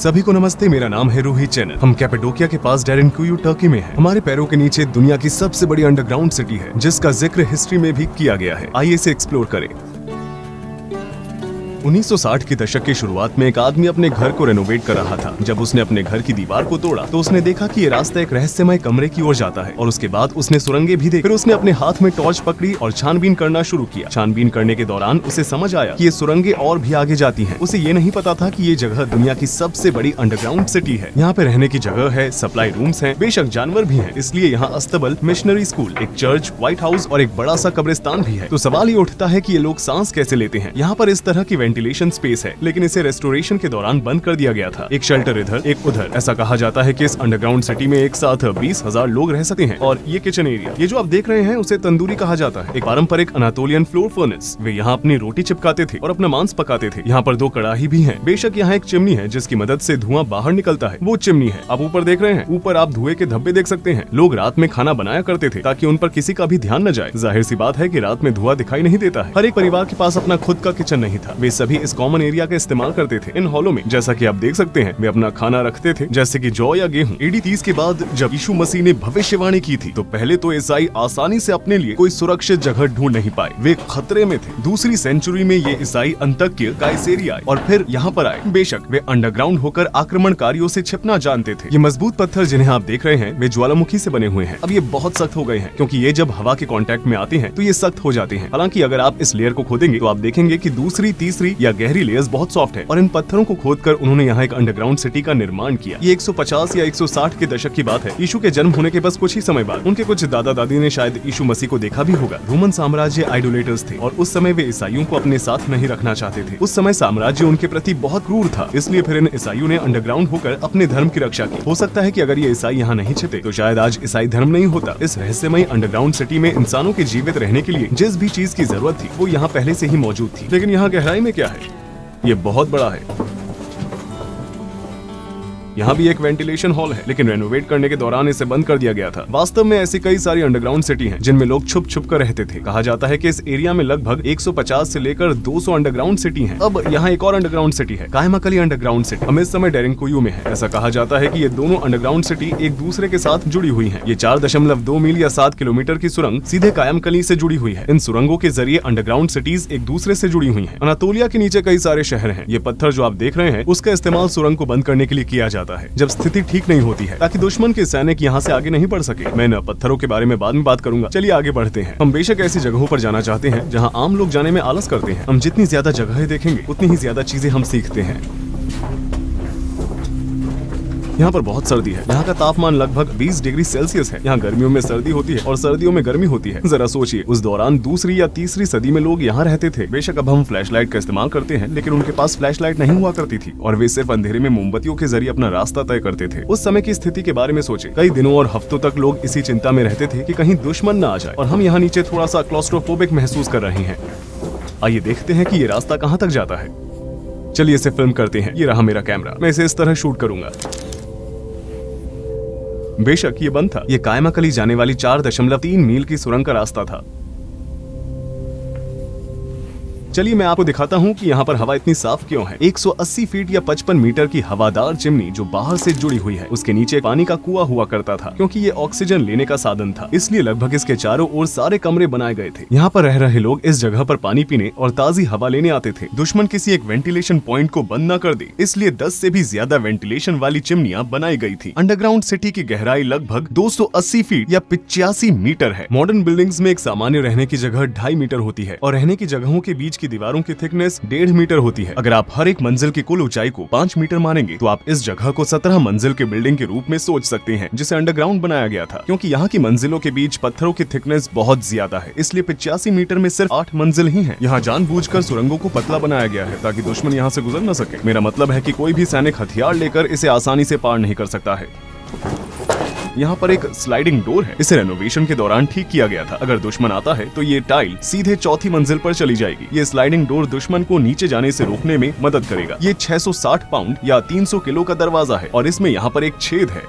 सभी को नमस्ते, मेरा नाम है रोहित चैनल। हम कैपेडोकिया के पास डेरेनकुयू टर्की में हैं। हमारे पैरों के नीचे दुनिया की सबसे बड़ी अंडरग्राउंड सिटी है, जिसका जिक्र हिस्ट्री में भी किया गया है। आइए इसे एक्सप्लोर करें। 1960 के दशक की शुरुआत में एक आदमी अपने घर को रेनोवेट कर रहा था। जब उसने अपने घर की दीवार को तोड़ा तो उसने देखा कि ये रास्ता एक रहस्यमय कमरे की ओर जाता है और उसके बाद उसने सुरंगें भी देखी। फिर उसने अपने हाथ में टॉर्च पकड़ी और छानबीन करना शुरू किया। छानबीन करने के दौरान उसे समझ आया कि ये सुरंगें और भी आगे जाती हैं। उसे ये नहीं पता था कि ये जगह दुनिया की सबसे बड़ी अंडरग्राउंड सिटी है। यहाँ पे रहने की जगह है, सप्लाई रूम्स हैं, बेशक जानवर भी हैं। इसलिए यहाँ अस्तबल, मिशनरी स्कूल, एक चर्च, व्हाइट हाउस और एक बड़ा सा कब्रिस्तान भी है। तो सवाल ये उठता है कि ये लोग सांस कैसे लेते हैं। यहाँ पर इस तरह की वेंटिलेशन स्पेस है, लेकिन इसे रेस्टोरेशन के दौरान बंद कर दिया गया था। एक शेल्टर इधर, एक उधर। ऐसा कहा जाता है कि इस अंडरग्राउंड सिटी में एक साथ 20,000 लोग रह सकते हैं। और ये किचन एरिया, ये जो आप देख रहे हैं, उसे तंदूरी कहा जाता है, एक पारंपरिक अनातोलियन फ्लोर फर्नेस। वे यहाँ अपनी रोटी चिपकाते थे और अपना मांस पकाते थे। यहाँ पर 2 कड़ाही भी हैं। बेशक यहाँ एक चिमनी है जिसकी मदद से धुआं बाहर निकलता है, वो चिमनी है। आप ऊपर देख रहे हैं, ऊपर आप धुएं के धब्बे देख सकते हैं। लोग रात में खाना बनाया करते थे ताकि उन पर किसी का भी ध्यान न जाए। जाहिर सी बात है कि रात में धुआं दिखाई नहीं देता है। हर एक परिवार के पास अपना खुद का किचन नहीं था। वे सभी इस कॉमन एरिया का इस्तेमाल करते थे। इन हॉलों में, जैसा कि आप देख सकते हैं, वे अपना खाना रखते थे, जैसे कि जौ या गेहूं। AD 30 के बाद जब यीशु मसीह ने भविष्यवाणी की थी तो पहले तो ईसाई आसानी से अपने लिए कोई सुरक्षित जगह ढूंढ नहीं पाए। वे खतरे में थे। दूसरी सेंचुरी में ये ईसाई अंतक्य काइसेरिया आए और फिर यहाँ पर आए। बेशक वे अंडरग्राउंड होकर आक्रमणकारियों से छिपना जानते थे। ये मजबूत पत्थर जिन्हें आप देख रहे हैं, वे ज्वालामुखी से बने हुए हैं। अब ये बहुत सख्त हो गए हैं, क्योंकि ये जब हवा के कांटेक्ट में आते हैं तो ये सख्त हो जाते हैं। हालांकि अगर आप इस लेयर को खोदेंगे तो आप देखेंगे कि दूसरी, तीसरी या गहरी लेयर्स बहुत सॉफ्ट है। और इन पत्थरों को खोदकर उन्होंने यहाँ एक अंडरग्राउंड सिटी का निर्माण किया। ये 150 या 160 के दशक की बात है। यीशु के जन्म होने के बस कुछ ही समय बाद उनके कुछ दादा दादी ने शायद यीशु मसीह को देखा भी होगा। रोमन साम्राज्य आइडोलेटर्स थे और उस समय वे ईसाइयों को अपने साथ नहीं रखना चाहते थे। उस समय साम्राज्य उनके प्रति बहुत क्रूर था, इसलिए फिर इन ईसाइयों ने अंडरग्राउंड होकर अपने धर्म की रक्षा की। हो सकता है कि अगर ये ईसाई यहाँ नहीं छिपते तो शायद आज ईसाई धर्म नहीं होता। इस रहस्यमय अंडरग्राउंड सिटी में इंसानों के जीवित रहने के लिए जिस भी चीज की जरूरत थी वो यहाँ पहले से ही मौजूद थी। लेकिन यहाँ गहराई में क्या है? ये बहुत बड़ा है। यहाँ भी एक वेंटिलेशन हॉल है, लेकिन रेनोवेट करने के दौरान इसे बंद कर दिया गया था। वास्तव में ऐसी कई सारी अंडरग्राउंड सिटी हैं जिनमें लोग छुप छुप कर रहते थे। कहा जाता है कि इस एरिया में लगभग 150 से लेकर 200 अंडरग्राउंड सिटी हैं। अब यहाँ एक और अंडरग्राउंड सिटी है, कायमाकली अंडरग्राउंड सिटी। हम इस समय डेरेनकुयू में है। ऐसा कहा जाता है कि ये दोनों अंडरग्राउंड सिटी एक दूसरे के साथ जुड़ी हुई है। ये 4.2 मील या 7 किलोमीटर की सुरंग सीधे कायमकली से जुड़ी हुई है। इन सुरंगों के जरिए अंडरग्राउंड सिटीज एक दूसरे से जुड़ी हुई है। अनातोलिया के नीचे कई सारे शहर है। ये पत्थर जो आप देख रहे हैं, उसका इस्तेमाल सुरंग को बंद करने के लिए किया जाता है जब स्थिति ठीक नहीं होती है, ताकि दुश्मन के सैनिक यहाँ से आगे नहीं बढ़ सके। मैं इन पत्थरों के बारे में बाद में बात करूंगा। चलिए आगे बढ़ते हैं। हम बेशक ऐसी जगहों पर जाना चाहते हैं जहाँ आम लोग जाने में आलस करते हैं। हम जितनी ज्यादा जगहें देखेंगे उतनी ही ज्यादा चीजें हम सीखते हैं। यहाँ पर बहुत सर्दी है। यहाँ का तापमान लगभग 20 डिग्री सेल्सियस है। यहाँ गर्मियों में सर्दी होती है और सर्दियों में गर्मी होती है। जरा सोचिए, उस दौरान दूसरी या तीसरी सदी में लोग यहाँ रहते थे। बेशक अब हम फ्लैशलाइट का इस्तेमाल करते हैं, लेकिन उनके पास फ्लैशलाइट नहीं हुआ करती थी और वे सिर्फ अंधेरे में मोमबत्तियों के जरिए अपना रास्ता तय करते थे। उस समय की स्थिति के बारे में सोचे। कई दिनों और हफ्तों तक लोग इसी चिंता में रहते थे कि कहीं दुश्मन न आ जाए। और हम यहाँ नीचे थोड़ा सा क्लॉस्ट्रोफोबिक महसूस कर रहे हैं। आइए देखते हैं कि ये रास्ता कहाँ तक जाता है। चलिए इसे फिल्म करते हैं। ये रहा मेरा कैमरा। मैं इसे इस तरह शूट करूंगा। बेशक ये बंद था। ये कायमाकली जाने वाली 4.3 मील की सुरंग का रास्ता था। चलिए मैं आपको दिखाता हूँ कि यहाँ पर हवा इतनी साफ क्यों है। 180 फीट या 55 मीटर की हवादार चिमनी जो बाहर से जुड़ी हुई है, उसके नीचे पानी का कुआं हुआ करता था। क्योंकि ये ऑक्सीजन लेने का साधन था, इसलिए लगभग इसके चारों ओर सारे कमरे बनाए गए थे। यहाँ पर रह रहे लोग इस जगह पर पानी पीने और ताजी हवा लेने आते थे। दुश्मन किसी एक वेंटिलेशन पॉइंट को बंद न कर दे, इसलिए 10 से भी ज्यादा वेंटिलेशन वाली चिमनियां बनाई गई थी। अंडरग्राउंड सिटी की गहराई लगभग 280 फीट या 85 मीटर है। मॉडर्न बिल्डिंग्स में एक सामान्य रहने की जगह 2.5 मीटर होती है और रहने की जगहों के बीच की दीवारों की थिकनेस 1.5 मीटर होती है। अगर आप हर एक मंजिल की कुल ऊंचाई को 5 मीटर मानेंगे तो आप इस जगह को 17 मंजिल के बिल्डिंग के रूप में सोच सकते हैं, जिसे अंडरग्राउंड बनाया गया था। क्योंकि यहाँ की मंजिलों के बीच पत्थरों की थिकनेस बहुत ज्यादा है, इसलिए 85 मीटर में सिर्फ 8 मंजिल ही है। यहाँ जानबूझकर सुरंगों को पतला बनाया गया है ताकि दुश्मन यहाँ से गुजर न सके। मेरा मतलब है कि कोई भी सैनिक हथियार लेकर इसे आसानी से पार नहीं कर सकता है। यहाँ पर एक स्लाइडिंग डोर है। इसे रेनोवेशन के दौरान ठीक किया गया था। अगर दुश्मन आता है तो ये टाइल सीधे चौथी मंजिल पर चली जाएगी। ये स्लाइडिंग डोर दुश्मन को नीचे जाने से रोकने में मदद करेगा। ये 660 पाउंड या 300 किलो का दरवाजा है और इसमें यहाँ पर एक छेद है।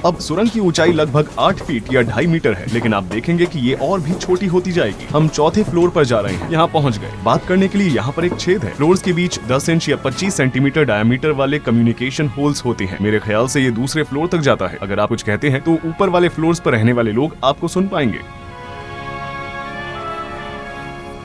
अब सुरंग की ऊंचाई लगभग 8 फीट या 2.5 मीटर है, लेकिन आप देखेंगे कि ये और भी छोटी होती जाएगी। हम चौथे फ्लोर पर जा रहे हैं, यहाँ पहुँच गए। बात करने के लिए यहाँ पर एक छेद है। फ्लोर्स के बीच 10 इंच या 25 सेंटीमीटर डायमीटर वाले कम्युनिकेशन होल्स होते हैं। मेरे ख्याल से ये दूसरे फ्लोर तक जाता है। अगर आप कुछ कहते हैं तो ऊपर वाले फ्लोर्स पर रहने वाले लोग आपको सुन पाएंगे।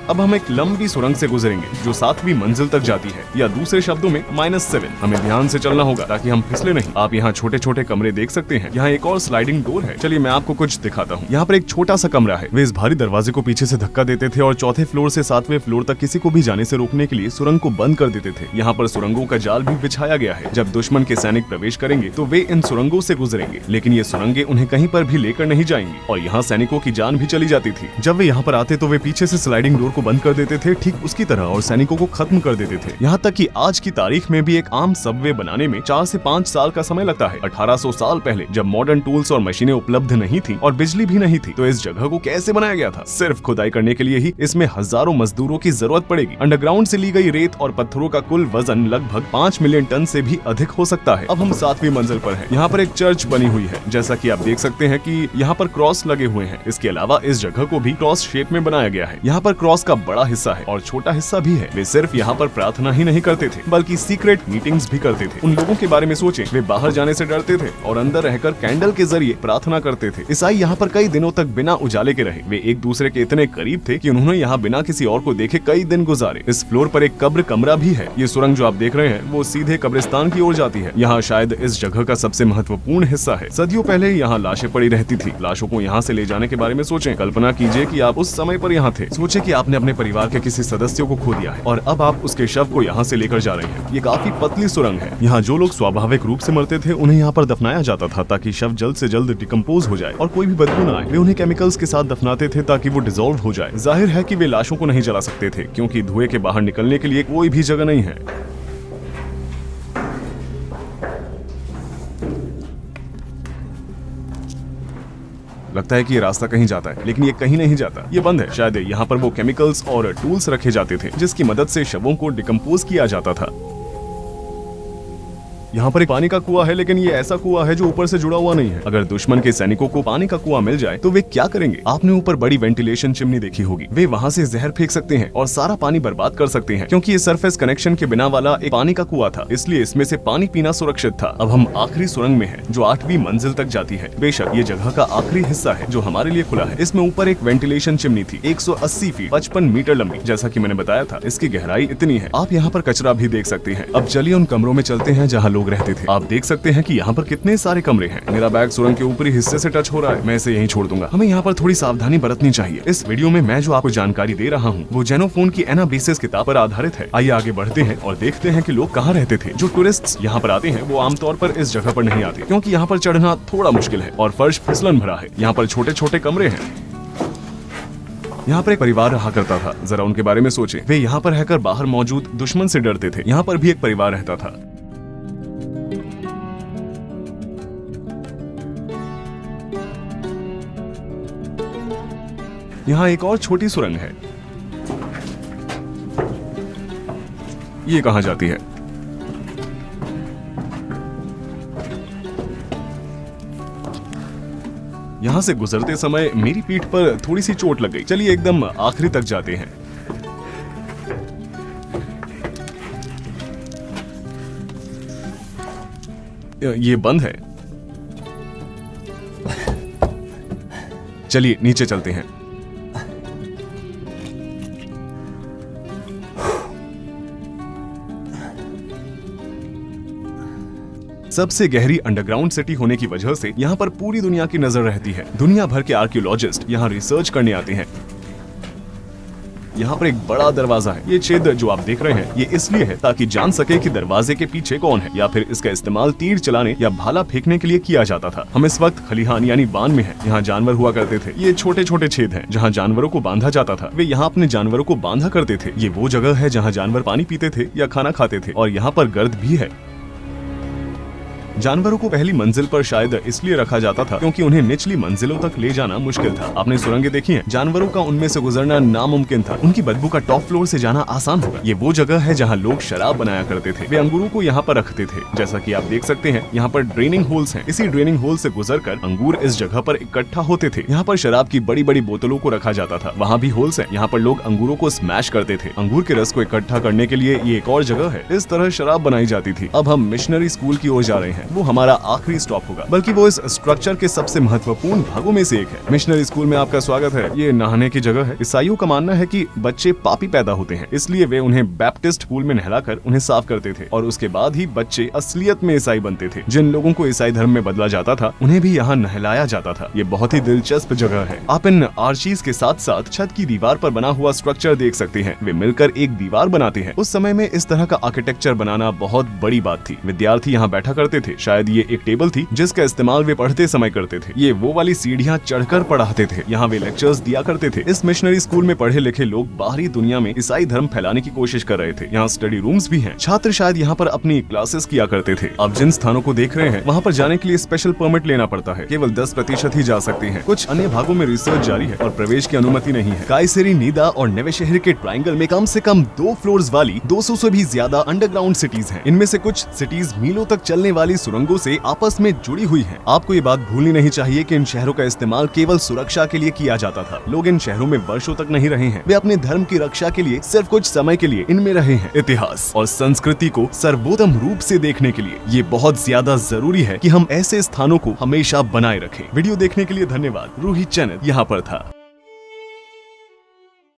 अब हम एक लंबी सुरंग से गुजरेंगे जो 7वीं मंजिल तक जाती है, या दूसरे शब्दों में -7। हमें ध्यान से चलना होगा ताकि हम फिसले नहीं। आप यहाँ छोटे छोटे कमरे देख सकते हैं। यहाँ एक और स्लाइडिंग डोर है। चलिए मैं आपको कुछ दिखाता हूँ। यहाँ पर एक छोटा सा कमरा है। वे इस भारी दरवाजे को पीछे से धक्का देते थे और चौथे फ्लोर से 7वें फ्लोर तक किसी को भी जाने से रोकने के लिए सुरंग को बंद कर देते थे। यहाँ पर सुरंगों का जाल भी बिछाया गया है। जब दुश्मन के सैनिक प्रवेश करेंगे तो वे इन सुरंगों से गुजरेंगे, लेकिन ये सुरंगें उन्हें कहीं पर भी लेकर नहीं जाएंगी और यहाँ सैनिकों की जान भी चली जाती थी। जब वे यहाँ पर आते तो वे पीछे से स्लाइडिंग डोर को बंद कर देते थे, ठीक उसकी तरह, और सैनिकों को खत्म कर देते थे। यहाँ तक कि आज की तारीख में भी एक आम सबवे बनाने में 4 से 5 साल का समय लगता है। 1800 साल पहले जब मॉडर्न टूल्स और मशीनें उपलब्ध नहीं थी और बिजली भी नहीं थी, तो इस जगह को कैसे बनाया गया था? सिर्फ खुदाई करने के लिए ही इसमें हजारों मजदूरों की जरूरत पड़ेगी। अंडरग्राउंड से ली गई रेत और पत्थरों का कुल वजन लगभग 5 मिलियन टन से भी अधिक हो सकता है। अब हम 7वीं मंजिल पर हैं। यहाँ पर एक चर्च बनी हुई है। जैसा कि आप देख सकते हैं कि यहाँ पर क्रॉस लगे हुए हैं। इसके अलावा इस जगह को भी क्रॉस शेप में बनाया गया है। यहाँ पर क्रॉस का बड़ा हिस्सा है और छोटा हिस्सा भी है। वे सिर्फ यहाँ पर प्रार्थना ही नहीं करते थे, बल्कि सीक्रेट मीटिंग्स भी करते थे। उन लोगों के बारे में सोचें, वे बाहर जाने से डरते थे और अंदर रहकर कैंडल के जरिए प्रार्थना करते थे। ईसाई यहाँ पर कई दिनों तक बिना उजाले के रहे। वे एक दूसरे के इतने करीब थे कि उन्होंने यहाँ बिना किसी और को देखे कई दिन गुजारे। इस फ्लोर पर एक कब्र कमरा भी है। ये सुरंग जो आप देख रहे हैं वो सीधे कब्रिस्तान की ओर जाती है। यहाँ शायद इस जगह का सबसे महत्वपूर्ण हिस्सा है। सदियों पहले यहाँ लाशें पड़ी रहती थी। लाशों को यहाँ से ले जाने के बारे में सोचें। कल्पना कीजिए कि आप उस समय पर यहाँ थे। सोचे कि आपने अपने परिवार के किसी सदस्य को खो दिया है और अब आप उसके शव को यहाँ से लेकर जा रहे हैं। ये काफी पतली सुरंग है। यहाँ जो लोग स्वाभाविक रूप से मरते थे उन्हें यहाँ पर दफनाया जाता था ताकि शव जल्द से जल्द डिकम्पोज हो जाए और कोई भी बदबू न आए। वे उन्हें केमिकल्स के साथ दफनाते थे ताकि वो डिसॉल्व हो जाए। जाहिर है कि वे लाशों को नहीं जला सकते थे क्योंकि धुएं के बाहर निकलने के लिए कोई भी जगह नहीं है। लगता है कि ये रास्ता कहीं जाता है, लेकिन ये कहीं नहीं जाता। ये बंद है। शायद यहाँ पर वो केमिकल्स और टूल्स रखे जाते थे जिसकी मदद से शवों को डिकम्पोज किया जाता था। यहाँ पर एक पानी का कुआं है, लेकिन ये ऐसा कुआं है जो ऊपर से जुड़ा हुआ नहीं है। अगर दुश्मन के सैनिकों को पानी का कुआं मिल जाए तो वे क्या करेंगे? आपने ऊपर बड़ी वेंटिलेशन चिमनी देखी होगी। वे वहाँ से जहर फेंक सकते हैं और सारा पानी बर्बाद कर सकते हैं, क्योंकि ये सरफेस कनेक्शन के बिना वाला एक पानी का कुआं था, इसलिए इसमें से पानी पीना सुरक्षित था। अब हम आखिरी सुरंग में हैं, जो 8वीं मंजिल तक जाती है। बेशक ये जगह का आखिरी हिस्सा है जो हमारे लिए खुला है। इसमें ऊपर एक वेंटिलेशन चिमनी थी, 180 फीट 55 मीटर लंबी। जैसा कि मैंने बताया था, इसकी गहराई इतनी है। आप यहाँ पर कचरा भी देख सकते हैं। अब चलिए उन कमरों में चलते हैं जहाँ लोग रहते थे। आप देख सकते हैं कि यहाँ पर कितने सारे कमरे हैं। मेरा बैग सुरंग के ऊपरी हिस्से से टच हो रहा है। मैं इसे यहीं छोड़ दूंगा। हमें यहाँ पर थोड़ी सावधानी बरतनी चाहिए। इस वीडियो में मैं जो आपको जानकारी दे रहा हूँ वो जेनोफोन की एनाबेसिस किताब पर आधारित है। आइए आगे बढ़ते हैं और देखते हैं कि लोग कहाँ रहते थे। जो टूरिस्ट्स यहाँ पर आते हैं वो आमतौर पर इस जगह पर नहीं आते, क्योंकि यहाँ पर चढ़ना थोड़ा मुश्किल है और फर्श फिसलन भरा है। यहाँ पर छोटे छोटे कमरे हैं। यहाँ पर एक परिवार रहा करता था। जरा उनके बारे में सोचें। वे यहाँ पर रहकर बाहर मौजूद दुश्मन से डरते थे। यहाँ पर भी एक परिवार रहता था। यहाँ एक और छोटी सुरंग है। ये कहाँ जाती है? यहाँ से गुजरते समय मेरी पीठ पर थोड़ी सी चोट लग गई। चलिए एकदम आखिरी तक जाते हैं। ये बंद है। चलिए नीचे चलते हैं। सबसे गहरी अंडरग्राउंड सिटी होने की वजह से यहाँ पर पूरी दुनिया की नजर रहती है। दुनिया भर के आर्कियोलॉजिस्ट यहाँ रिसर्च करने आते हैं। यहाँ पर एक बड़ा दरवाजा है। ये छेद जो आप देख रहे हैं ये इसलिए है ताकि जान सके कि दरवाजे के पीछे कौन है, या फिर इसका इस्तेमाल तीर चलाने या भाला फेंकने के लिए किया जाता था। हम इस वक्त खलिहान यानी बान में हैं। यहाँ जानवर हुआ करते थे। ये छोटे छोटे छेद हैं जहाँ जानवरों को बांधा जाता था। वे यहाँ अपने जानवरों को बांधा करते थे। ये वो जगह है जहाँ जानवर पानी पीते थे या खाना खाते थे, और यहाँ पर गर्द भी है। जानवरों को पहली मंजिल पर शायद इसलिए रखा जाता था क्योंकि उन्हें निचली मंजिलों तक ले जाना मुश्किल था। आपने सुरंगें देखी हैं? जानवरों का उनमें से गुजरना नामुमकिन था। उनकी बदबू का टॉप फ्लोर से जाना आसान होगा। ये वो जगह है जहाँ लोग शराब बनाया करते थे। वे अंगूरों को यहाँ पर रखते थे। जैसा कि आप देख सकते हैं, यहाँ पर ड्रेनिंग होल्स हैं। इसी ड्रेनिंग होल से गुजरकर अंगूर इस जगह पर इकट्ठा होते थे। यहाँ पर शराब की बड़ी बड़ी बोतलों को रखा जाता था। वहाँ भी होल्स हैं। यहाँ पर लोग अंगूरों को स्मैश करते थे। अंगूर के रस को इकट्ठा करने के लिए ये एक और जगह है। इस तरह शराब बनाई जाती थी। अब हम मिशनरी स्कूल की ओर जा रहे हैं। वो हमारा आखिरी स्टॉप होगा, बल्कि वो इस स्ट्रक्चर के सबसे महत्वपूर्ण भागों में से एक है। मिशनरी स्कूल में आपका स्वागत है। ये नहाने की जगह है। ईसाइयों का मानना है कि बच्चे पापी पैदा होते हैं, इसलिए वे उन्हें बैप्टिस्ट पूल में नहलाकर उन्हें साफ करते थे और उसके बाद ही बच्चे असलियत में ईसाई बनते थे। जिन लोगों को ईसाई धर्म में बदला जाता था, उन्हें भी यहाँ नहलाया जाता था। ये बहुत ही दिलचस्प जगह है। आप इन आर्चीज के साथ साथ छत की दीवार पर बना हुआ स्ट्रक्चर देख सकते हैं। वे मिलकर एक दीवार बनाते हैं। उस समय में इस तरह का आर्किटेक्चर बनाना बहुत बड़ी बात थी। विद्यार्थी यहाँ बैठा करते थे। शायद ये एक टेबल थी जिसका इस्तेमाल वे पढ़ते समय करते थे। ये वो वाली सीढ़ियाँ चढ़कर पढ़ाते थे। यहाँ वे लेक्चर्स दिया करते थे। इस मिशनरी स्कूल में पढ़े लिखे लोग बाहरी दुनिया में ईसाई धर्म फैलाने की कोशिश कर रहे थे। यहाँ स्टडी रूम्स भी हैं। छात्र शायद यहाँ पर अपनी क्लासेस किया करते थे। आप जिन स्थानों को देख रहे हैं, वहाँ पर जाने के लिए स्पेशल परमिट लेना पड़ता है। केवल 10% ही जा सकते हैं। कुछ अन्य भागों में रिसर्च जारी है और प्रवेश की अनुमति नहीं है। कायसेरी, नीदा और नवे शहर के ट्रायंगल में कम से कम 2 फ्लोर्स वाली 200 से भी ज्यादा अंडरग्राउंड सिटीज हैं। इनमें से कुछ सिटीज मीलों तक चलने वाली सुरंगों से आपस में जुड़ी हुई हैं। आपको ये बात भूलनी नहीं चाहिए कि इन शहरों का इस्तेमाल केवल सुरक्षा के लिए किया जाता था। लोग इन शहरों में वर्षों तक नहीं रहे हैं। वे अपने धर्म की रक्षा के लिए सिर्फ कुछ समय के लिए इनमें रहे हैं। इतिहास और संस्कृति को सर्वोत्तम रूप से देखने के लिए ये बहुत ज्यादा जरूरी है कि हम ऐसे स्थानों को हमेशा बनाए रखें। वीडियो देखने के लिए धन्यवाद। रूही चैनल यहाँ पर था।